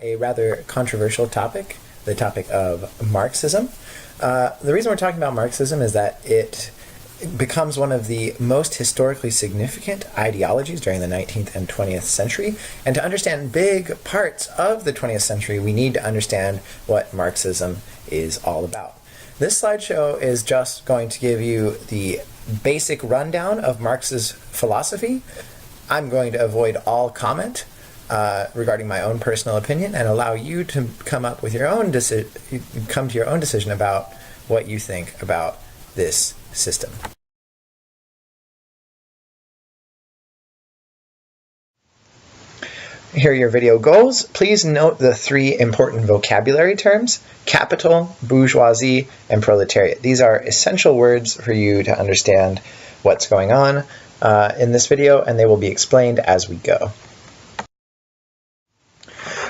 A rather controversial topic, the topic of Marxism. The reason we're talking about Marxism is that it becomes one of the most historically significant ideologies during the 19th and 20th century. And to understand big parts of the 20th century, we need to understand what Marxism is all about. This slideshow is just going to give you the basic rundown of Marx's philosophy. I'm going to avoid all comment regarding my own personal opinion and allow you to come up with your own come to your own decision about what you think about this system. Here are your video goals. Please note the three important vocabulary terms: capital, bourgeoisie, and proletariat. These are essential words for you to understand what's going on in this video, and they will be explained as we go.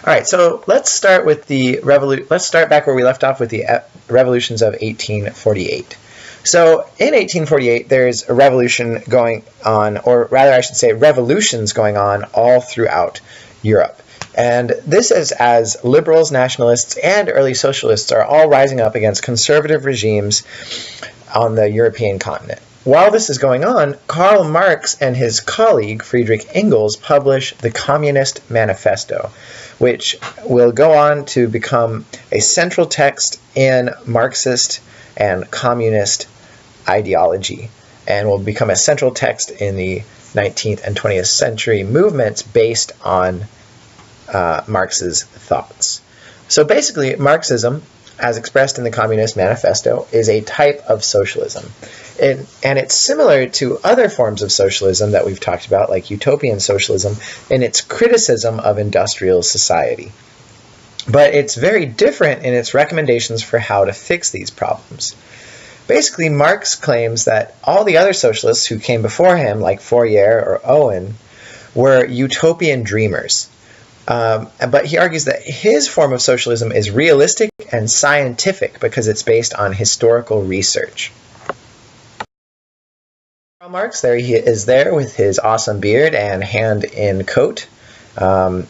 All right, so let's start with let's start back where we left off with the revolutions of 1848. So in 1848, there's a revolution going on, or rather I should say revolutions going on all throughout Europe. And this is as liberals, nationalists, and early socialists are all rising up against conservative regimes on the European continent. While this is going on, Karl Marx and his colleague Friedrich Engels publish the Communist Manifesto, which will go on to become a central text in Marxist and communist ideology, and will become a central text in the 19th and 20th century movements based on Marx's thoughts. So basically, Marxism, as expressed in the Communist Manifesto, is a type of socialism. And it's similar to other forms of socialism that we've talked about, like utopian socialism, in its criticism of industrial society. But it's very different in its recommendations for how to fix these problems. Basically, Marx claims that all the other socialists who came before him, like Fourier or Owen, were utopian dreamers. But he argues that his form of socialism is realistic and scientific because it's based on historical research. Karl Marx, there he is there with his awesome beard and hand in coat,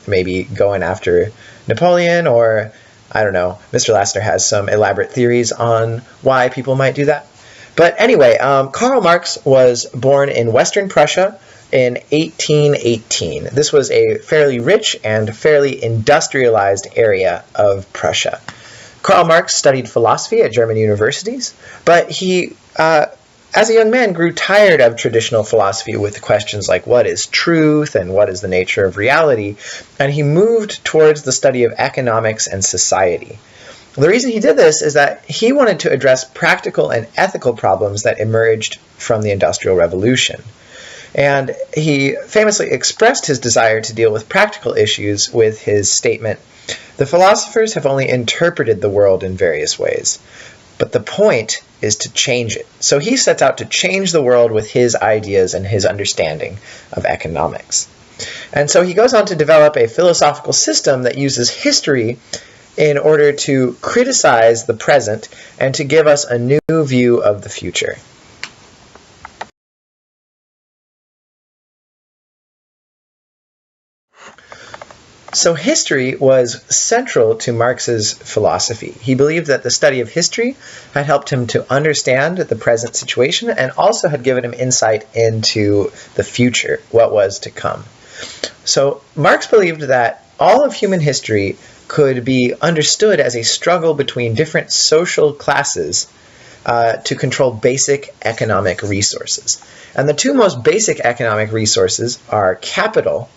maybe going after Napoleon, or I don't know, Mr. Lassiter has some elaborate theories on why people might do that. But anyway, Karl Marx was born in Western Prussia in 1818. This was a fairly rich and fairly industrialized area of Prussia. Karl Marx studied philosophy at German universities, but he as a young man, grew tired of traditional philosophy with questions like what is truth and what is the nature of reality, and he moved towards the study of economics and society. The reason he did this is that he wanted to address practical and ethical problems that emerged from the Industrial Revolution. And he famously expressed his desire to deal with practical issues with his statement, "The philosophers have only interpreted the world in various ways, but the point is to change it." So he sets out to change the world with his ideas and his understanding of economics. And so he goes on to develop a philosophical system that uses history in order to criticize the present and to give us a new view of the future. So history was central to Marx's philosophy. He believed that the study of history had helped him to understand the present situation and also had given him insight into the future, what was to come. So Marx believed that all of human history could be understood as a struggle between different social classes to control basic economic resources. And the two most basic economic resources are capital.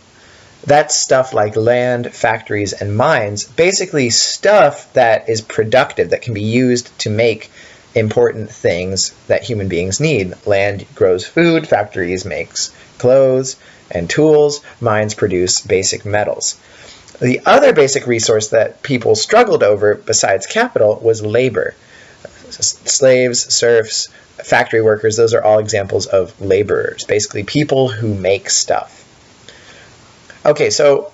That's stuff like land, factories, and mines, basically stuff that is productive, that can be used to make important things that human beings need. Land grows food, factories makes clothes and tools, mines produce basic metals. The other basic resource that people struggled over besides capital was labor. Slaves, serfs, factory workers, those are all examples of laborers, basically people who make stuff. Okay, so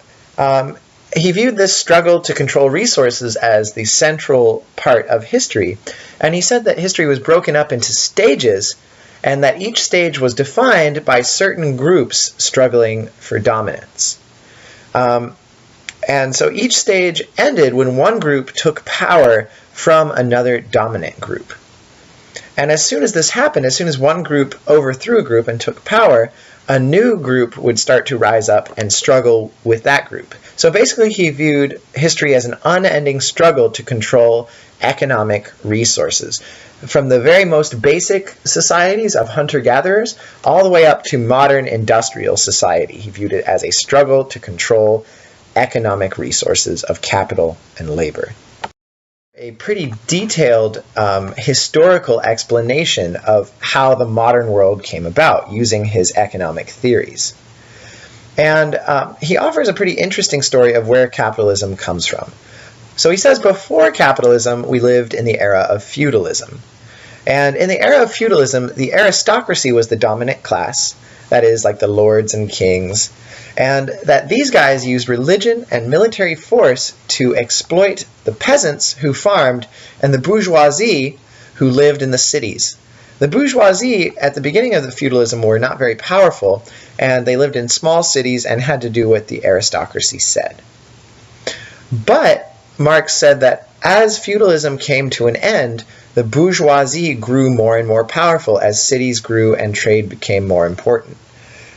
he viewed this struggle to control resources as the central part of history, and he said that history was broken up into stages, and that each stage was defined by certain groups struggling for dominance. And so each stage ended when one group took power from another dominant group. And as soon as this happened, as soon as one group overthrew a group and took power, a new group would start to rise up and struggle with that group. So basically he viewed history as an unending struggle to control economic resources, from the very most basic societies of hunter-gatherers all the way up to modern industrial society. He viewed it as a struggle to control economic resources of capital and labor. A pretty detailed historical explanation of how the modern world came about using his economic theories. And he offers a pretty interesting story of where capitalism comes from. So he says, before capitalism, we lived in the era of feudalism. And in the era of feudalism, the aristocracy was the dominant class, that is, like the lords and kings, and that these guys used religion and military force to exploit the peasants who farmed and the bourgeoisie who lived in the cities. The bourgeoisie at the beginning of the feudalism were not very powerful, and they lived in small cities and had to do what the aristocracy said. But Marx said that as feudalism came to an end, the bourgeoisie grew more and more powerful as cities grew and trade became more important.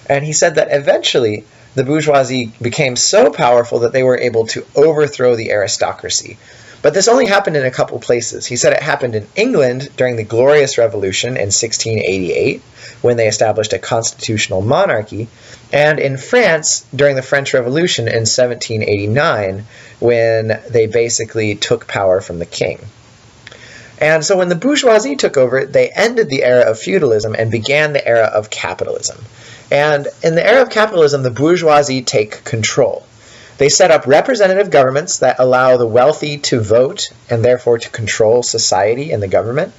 And he said that eventually the bourgeoisie became so powerful that they were able to overthrow the aristocracy. But this only happened in a couple places. He said it happened in England during the Glorious Revolution in 1688, when they established a constitutional monarchy, and in France during the French Revolution in 1789, when they basically took power from the king. And so when the bourgeoisie took over, they ended the era of feudalism and began the era of capitalism. And in the era of capitalism, the bourgeoisie take control. They set up representative governments that allow the wealthy to vote and therefore to control society and the government.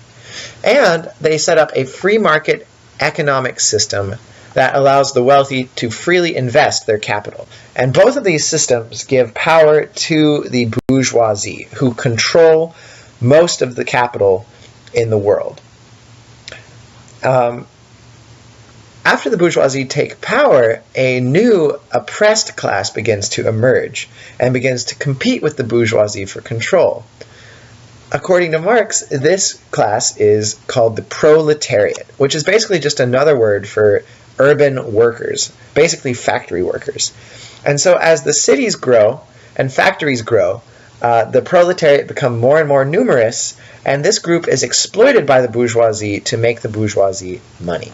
And they set up a free market economic system that allows the wealthy to freely invest their capital. And both of these systems give power to the bourgeoisie, who control most of the capital in the world. After the bourgeoisie take power, a new oppressed class begins to emerge and begins to compete with the bourgeoisie for control. According to Marx, this class is called the proletariat, which is basically just another word for urban workers, basically factory workers. And so as the cities grow and factories grow, the proletariat become more and more numerous, and this group is exploited by the bourgeoisie to make the bourgeoisie money.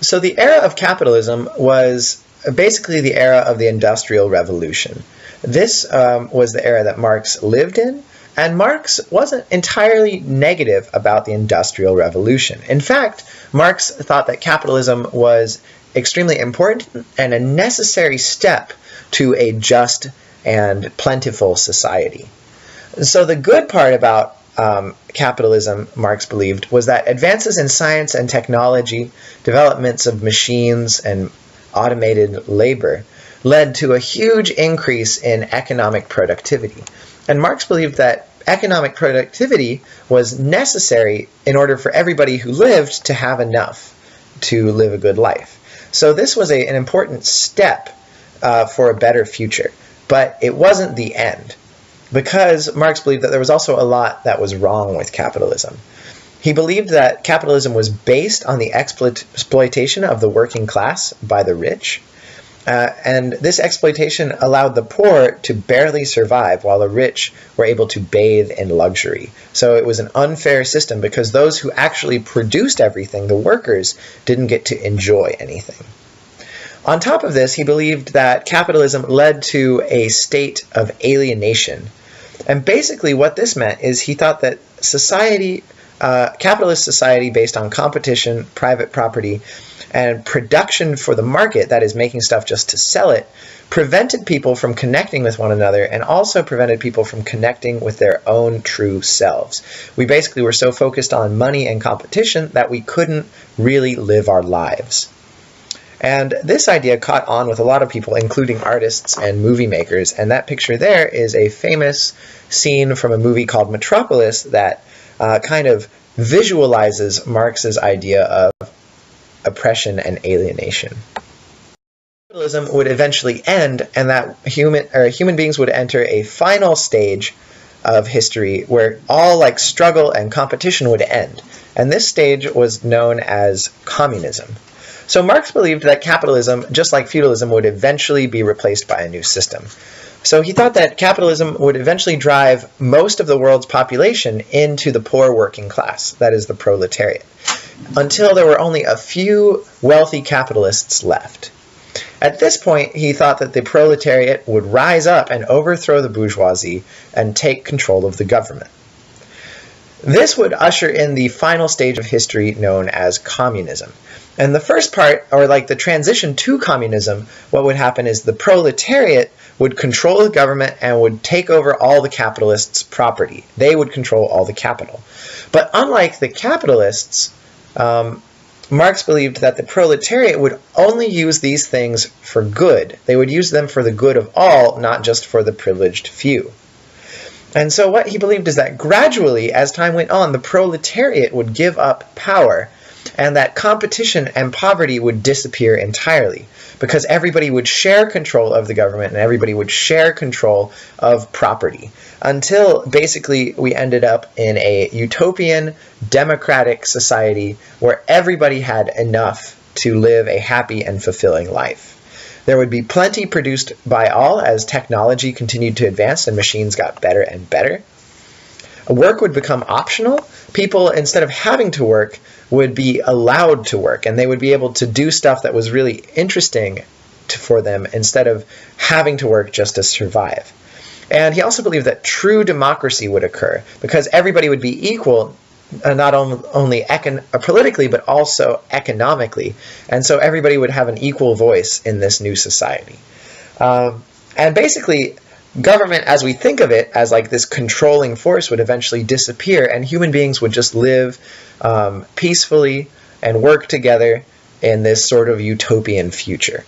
So the era of capitalism was basically the era of the Industrial Revolution. This was the era that Marx lived in, and Marx wasn't entirely negative about the Industrial Revolution. In fact, Marx thought that capitalism was extremely important and a necessary step to a just and plentiful society. So the good part about capitalism, Marx believed, was that advances in science and technology, developments of machines and automated labor, led to a huge increase in economic productivity. And Marx believed that economic productivity was necessary in order for everybody who lived to have enough to live a good life. So this was an important step for a better future, but it wasn't the end, because Marx believed that there was also a lot that was wrong with capitalism. He believed that capitalism was based on the exploitation of the working class by the rich, and this exploitation allowed the poor to barely survive while the rich were able to bathe in luxury. So it was an unfair system because those who actually produced everything, the workers, didn't get to enjoy anything. On top of this, he believed that capitalism led to a state of alienation. And basically what this meant is he thought that society, capitalist society based on competition, private property, and production for the market, that is making stuff just to sell it, prevented people from connecting with one another and also prevented people from connecting with their own true selves. We basically were so focused on money and competition that we couldn't really live our lives. And this idea caught on with a lot of people, including artists and movie makers. And that picture there is a famous scene from a movie called Metropolis that kind of visualizes Marx's idea of oppression and alienation. Capitalism would eventually end, and that human beings would enter a final stage of history where all like struggle and competition would end. And this stage was known as communism. So Marx believed that capitalism, just like feudalism, would eventually be replaced by a new system. So he thought that capitalism would eventually drive most of the world's population into the poor working class, that is the proletariat, until there were only a few wealthy capitalists left. At this point, he thought that the proletariat would rise up and overthrow the bourgeoisie and take control of the government. This would usher in the final stage of history known as communism. And the first part, or like the transition to communism, what would happen is the proletariat would control the government and would take over all the capitalists' property. They would control all the capital. But unlike the capitalists, Marx believed that the proletariat would only use these things for good. They would use them for the good of all, not just for the privileged few. And so what he believed is that gradually, as time went on, the proletariat would give up power, and that competition and poverty would disappear entirely, because everybody would share control of the government and everybody would share control of property, until basically we ended up in a utopian, democratic society where everybody had enough to live a happy and fulfilling life. There would be plenty produced by all as technology continued to advance and machines got better and better. Work would become optional. People, instead of having to work, would be allowed to work, and they would be able to do stuff that was really interesting for them instead of having to work just to survive. And he also believed that true democracy would occur because everybody would be equal, not only politically, but also economically. And so everybody would have an equal voice in this new society. And basically, government, as we think of it, as like this controlling force, would eventually disappear, and human beings would just live peacefully and work together in this sort of utopian future.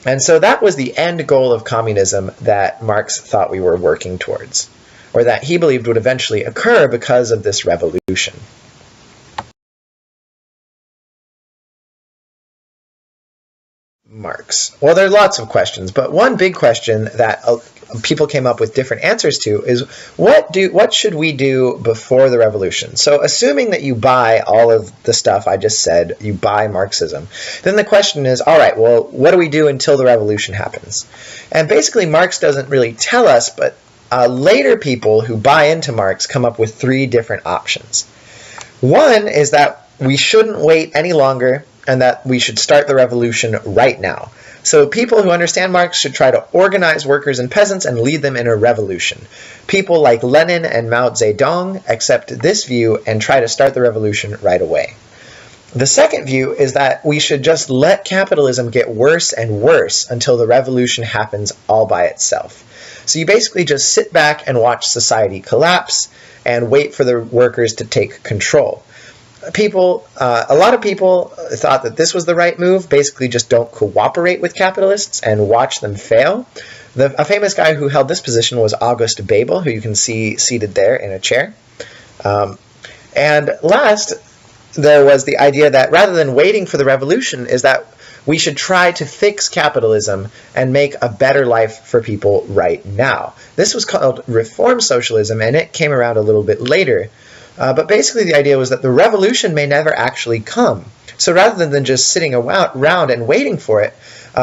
And so that was the end goal of communism that Marx thought we were working towards, or that he believed would eventually occur because of this revolution. Marx. Well, there are lots of questions, but one big question that people came up with different answers to is what should we do before the revolution? So assuming that you buy all of the stuff I just said, you buy Marxism, then the question is, all right, well, what do we do until the revolution happens? And basically Marx doesn't really tell us, but later people who buy into Marx come up with three different options. One is that we shouldn't wait any longer and that we should start the revolution right now. So people who understand Marx should try to organize workers and peasants and lead them in a revolution. People like Lenin and Mao Zedong accept this view and try to start the revolution right away. The second view is that we should just let capitalism get worse and worse until the revolution happens all by itself. So you basically just sit back and watch society collapse and wait for the workers to take control. A lot of people thought that this was the right move. Basically just don't cooperate with capitalists and watch them fail. A famous guy who held this position was August Bebel, who you can see seated there in a chair. And last, there was the idea that rather than waiting for the revolution, is that we should try to fix capitalism and make a better life for people right now. This was called reform socialism, and it came around a little bit later. But basically the idea was that the revolution may never actually come. So rather than just sitting around and waiting for it,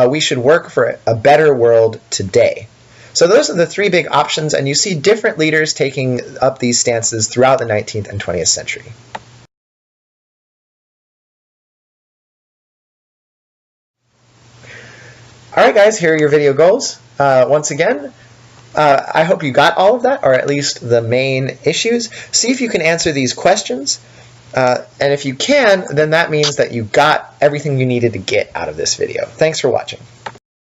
we should work for a better world today. So those are the three big options, and you see different leaders taking up these stances throughout the 19th and 20th century. Alright guys, here are your video goals. Once again, I hope you got all of that, or at least the main issues. See if you can answer these questions, and if you can, then that means that you got everything you needed to get out of this video. Thanks for watching.